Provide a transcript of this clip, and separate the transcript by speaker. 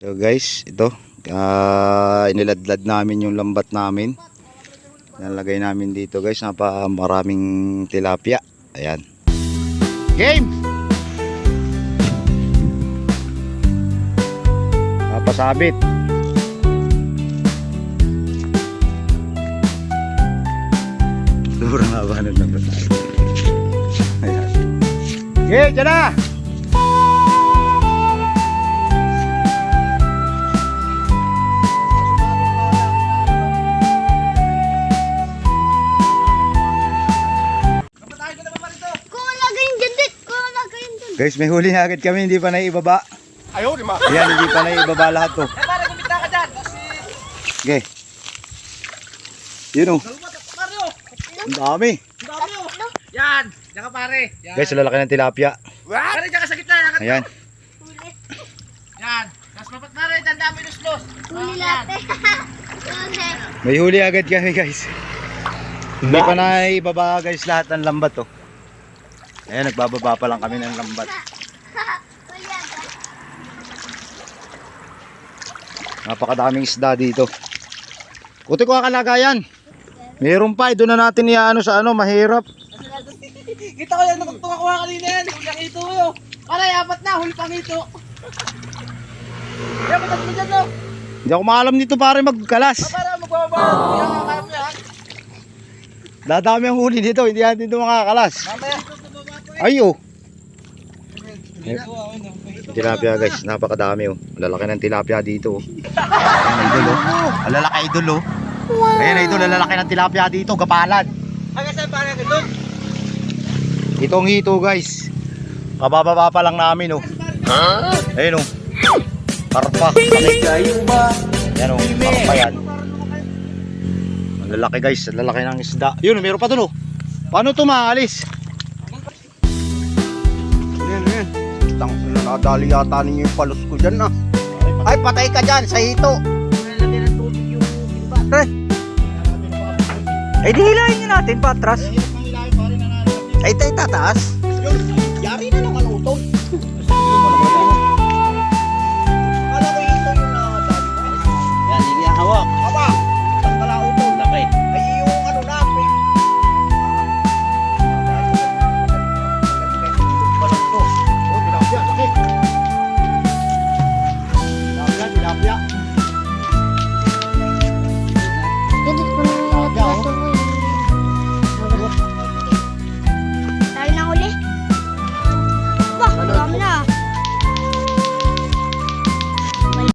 Speaker 1: So guys, ito iniladlad namin yung lambat namin. Nalagay namin dito guys, maraming tilapia. Ayan. Game! Napasabit. Sobrang haba ng lambat namin. Ayan. Okay, dyan na! Guys, may huli na agad kami, hindi pa naibaba.
Speaker 2: Ayaw, di ma.
Speaker 1: Ayan, hindi pa naibaba lahat to.
Speaker 2: Para gumita ka dyan.
Speaker 1: Okay. Yun o. Ang dami.
Speaker 2: Yan. Yan ka pare. Yan.
Speaker 1: Guys, lalaki ng tilapia.
Speaker 2: Pare, dyan ka sa gitna.
Speaker 1: Ayan.
Speaker 2: Yan. Mas mapat pare, dyan dami los-los.
Speaker 3: Huli latte.
Speaker 1: May huli agad kami guys. Hindi pa naibaba guys lahat ng lambat to. Ayan, nagbababa pa lang kami ng lambat. Napakadaming isda dito. Kuti ko kalagayan. Meron pa, doon na natin iaano sa mahirap.
Speaker 2: Kita ko yan, nakatuwa kanina yan. Huli ang ito yun. Pare, apat na, huli pang ito. Yan, matat mo dyan no.
Speaker 1: Hindi ako maalam nito pare magkalas.
Speaker 2: Pare, magbababa. Yan, kaya mo yan.
Speaker 1: Dadami ang huli dito, hindi natin dito makakalas.
Speaker 2: Mamaya.
Speaker 1: Ayo. Tilapia guys, napakadami oh. Lalaki ng tilapia dito oh. Ayan idol oh. Lalaki idol oh. Ayan idol, lalaki ng tilapia dito, gapalan.
Speaker 2: Hanggang saan pare ka doon?
Speaker 1: Itong hito guys. Kabababa pa lang namin oh. Ayun oh. Karpa. Ayan oh, karpa yan. Ang lalaki guys, ang lalaki ng isda. Yun, meron pa dun oh. Paano ito maalis?
Speaker 4: Nadali yata ninyo yung palos ko dyan ah. Ay patay ka dyan sa hito. Ay di hilahin nyo natin patras. Ay tayo tataas.